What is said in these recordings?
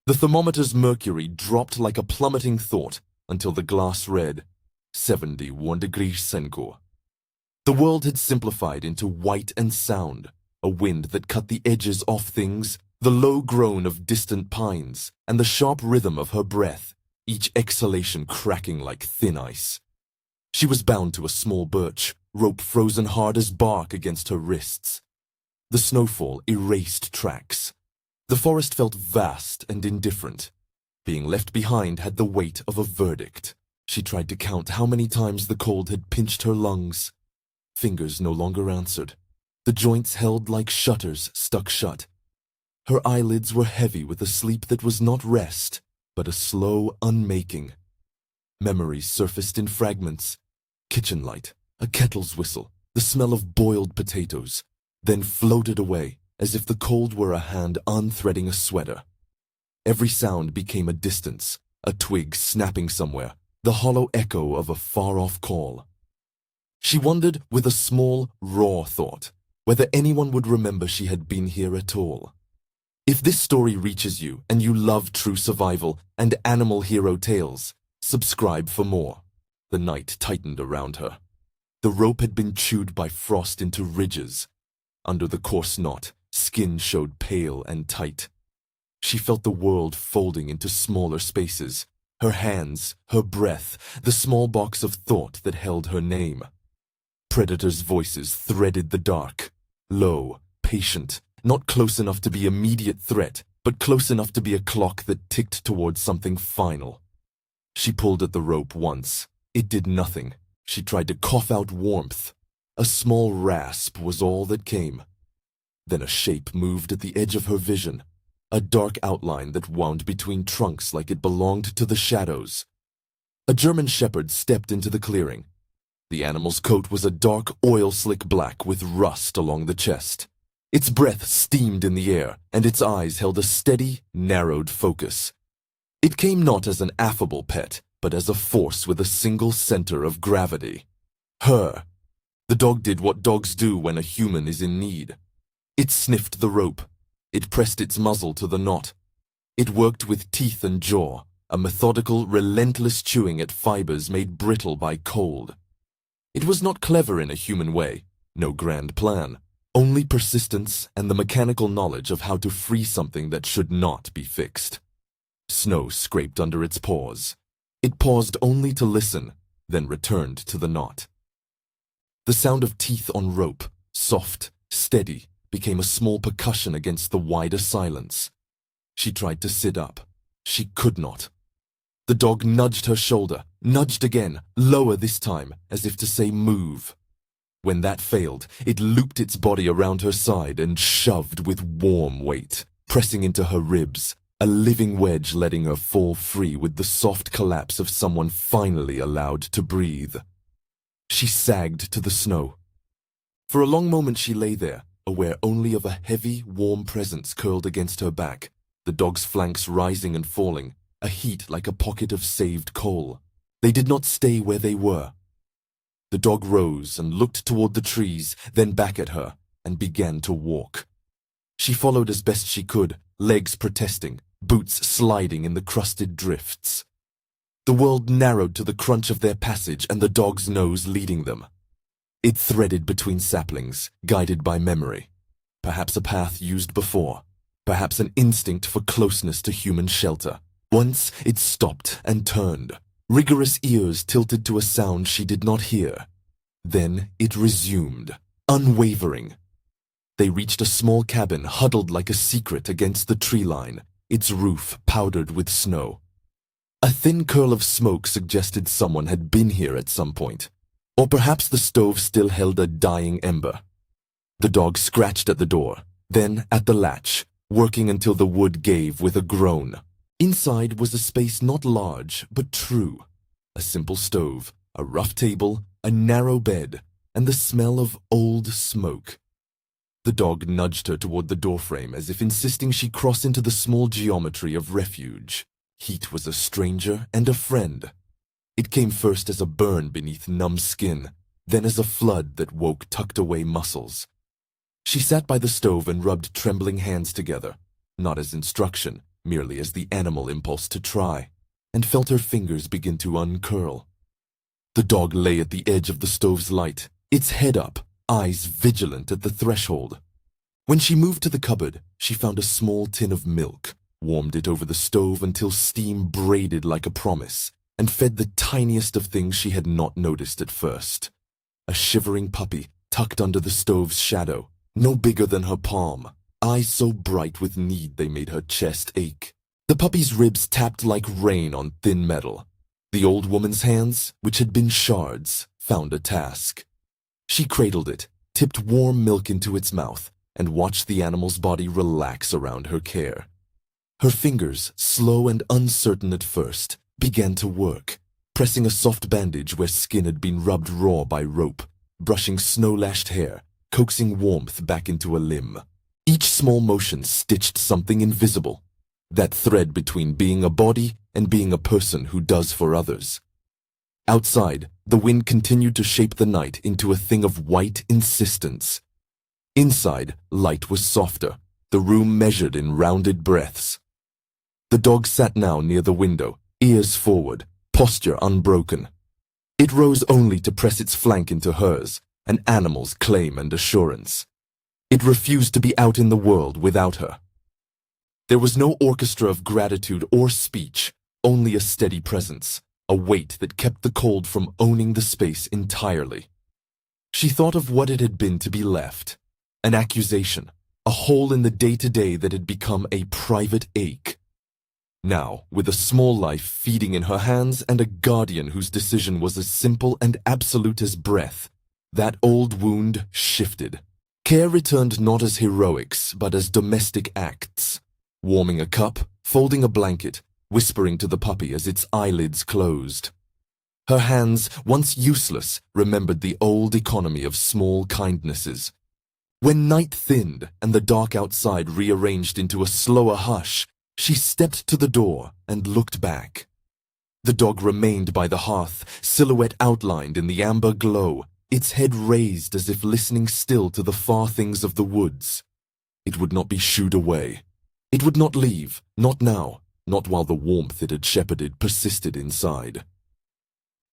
The thermometer's mercury dropped like a plummeting thought until the glass read 71 degrees Centigrade. The world had simplified into white and sound, a wind that cut the edges off things, the low groan of distant pines, and the sharp rhythm of her breath, each exhalation cracking like thin ice. She was bound to a small birch, rope frozen hard as bark against her wrists. The snowfall erased tracks. The forest felt vast and indifferent. Being left behind had the weight of a verdict. She tried to count how many times the cold had pinched her lungs. Fingers no longer answered. The joints held like shutters stuck shut. Her eyelids were heavy with a sleep that was not rest, but a slow unmaking. Memories surfaced in fragments. Kitchen light, a kettle's whistle, the smell of boiled potatoes, then floated away as if the cold were a hand unthreading a sweater. Every sound became a distance, a twig snapping somewhere, the hollow echo of a far-off call. She wondered with a small, raw thought whether anyone would remember she had been here at all. If this story reaches you and you love true survival and animal hero tales, subscribe for more. The night tightened around her. The rope had been chewed by frost into ridges. Under the coarse knot, skin showed pale and tight. She felt the world folding into smaller spaces. Her hands, her breath, the small box of thought that held her name. Predators' voices threaded the dark. Low, patient, not close enough to be immediate threat, but close enough to be a clock that ticked towards something final. She pulled at the rope once. It did nothing. She tried to cough out warmth. A small rasp was all that came. Then a shape moved at the edge of her vision, a dark outline that wound between trunks like it belonged to the shadows. A German shepherd stepped into the clearing. The animal's coat was a dark oil-slick black with rust along the chest. Its breath steamed in the air, and its eyes held a steady, narrowed focus. It came not as an affable pet, but as a force with a single center of gravity. Her. The dog did what dogs do when a human is in need. It sniffed the rope. It pressed its muzzle to the knot. It worked with teeth and jaw, a methodical, relentless chewing at fibers made brittle by cold. It was not clever in a human way, no grand plan, only persistence and the mechanical knowledge of how to free something that should not be fixed. Snow scraped under its paws. It paused only to listen, then returned to the knot. The sound of teeth on rope, soft, steady, became a small percussion against the wider silence. She tried to sit up. She could not. The dog nudged her shoulder, nudged again, lower this time, as if to say move. When that failed, it looped its body around her side and shoved with warm weight, pressing into her ribs, a living wedge letting her fall free with the soft collapse of someone finally allowed to breathe. She sagged to the snow. For a long moment she lay there, aware only of a heavy, warm presence curled against her back, the dog's flanks rising and falling, a heat like a pocket of saved coal. They did not stay where they were. The dog rose and looked toward the trees, then back at her, and began to walk. She followed as best she could, legs protesting, boots sliding in the crusted drifts. The world narrowed to the crunch of their passage and the dog's nose leading them. It threaded between saplings, guided by memory. Perhaps a path used before. Perhaps an instinct for closeness to human shelter. Once it stopped and turned, rigorous ears tilted to a sound she did not hear. Then it resumed, unwavering. They reached a small cabin huddled like a secret against the tree line, its roof powdered with snow. A thin curl of smoke suggested someone had been here at some point, or perhaps the stove still held a dying ember. The dog scratched at the door, then at the latch, working until the wood gave with a groan. Inside was a space not large, but true. A simple stove, a rough table, a narrow bed, and the smell of old smoke. The dog nudged her toward the doorframe as if insisting she cross into the small geometry of refuge. Heat was a stranger and a friend. It came first as a burn beneath numb skin, then as a flood that woke tucked-away muscles. She sat by the stove and rubbed trembling hands together, not as instruction, merely as the animal impulse to try, and felt her fingers begin to uncurl. The dog lay at the edge of the stove's light, its head up, eyes vigilant at the threshold. When she moved to the cupboard, she found a small tin of milk, warmed it over the stove until steam braided like a promise, and fed the tiniest of things she had not noticed at first. A shivering puppy tucked under the stove's shadow, no bigger than her palm, eyes so bright with need they made her chest ache. The puppy's ribs tapped like rain on thin metal. The old woman's hands, which had been shards, found a task. She cradled it, tipped warm milk into its mouth, and watched the animal's body relax around her care. Her fingers, slow and uncertain at first, began to work, pressing a soft bandage where skin had been rubbed raw by rope, brushing snow-lashed hair, coaxing warmth back into a limb. Each small motion stitched something invisible, that thread between being a body and being a person who does for others. Outside, the wind continued to shape the night into a thing of white insistence. Inside, light was softer, the room measured in rounded breaths. The dog sat now near the window, ears forward, posture unbroken. It rose only to press its flank into hers, an animal's claim and assurance. It refused to be out in the world without her. There was no orchestra of gratitude or speech, only a steady presence, a weight that kept the cold from owning the space entirely. She thought of what it had been to be left, an accusation, a hole in the day-to-day that had become a private ache. Now, with a small life feeding in her hands and a guardian whose decision was as simple and absolute as breath, that old wound shifted. Care returned not as heroics, but as domestic acts. Warming a cup, folding a blanket, whispering to the puppy as its eyelids closed. Her hands, once useless, remembered the old economy of small kindnesses. When night thinned and the dark outside rearranged into a slower hush, she stepped to the door and looked back. The dog remained by the hearth, silhouette outlined in the amber glow, its head raised as if listening still to the far things of the woods. It would not be shooed away. It would not leave, not now, not while the warmth it had shepherded persisted inside.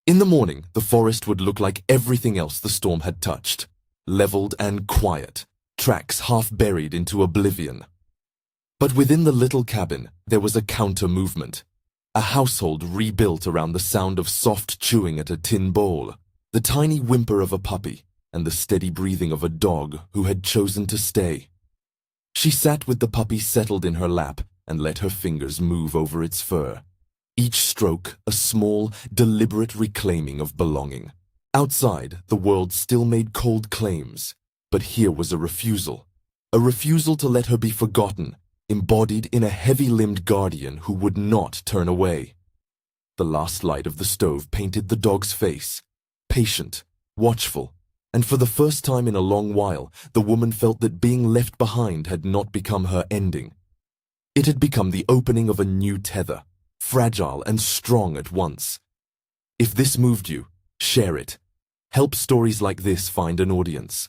In the morning, the forest would look like everything else the storm had touched, leveled and quiet, tracks half buried into oblivion. But within the little cabin, there was a counter-movement, a household rebuilt around the sound of soft chewing at a tin bowl, the tiny whimper of a puppy, and the steady breathing of a dog who had chosen to stay. She sat with the puppy settled in her lap and let her fingers move over its fur. Each stroke a small, deliberate reclaiming of belonging. Outside, the world still made cold claims, but here was a refusal to let her be forgotten, embodied in a heavy-limbed guardian who would not turn away. The last light of the stove painted the dog's face, patient, watchful, and for the first time in a long while, the woman felt that being left behind had not become her ending. It had become the opening of a new tether, fragile and strong at once. If this moved you, share it. Help stories like this find an audience.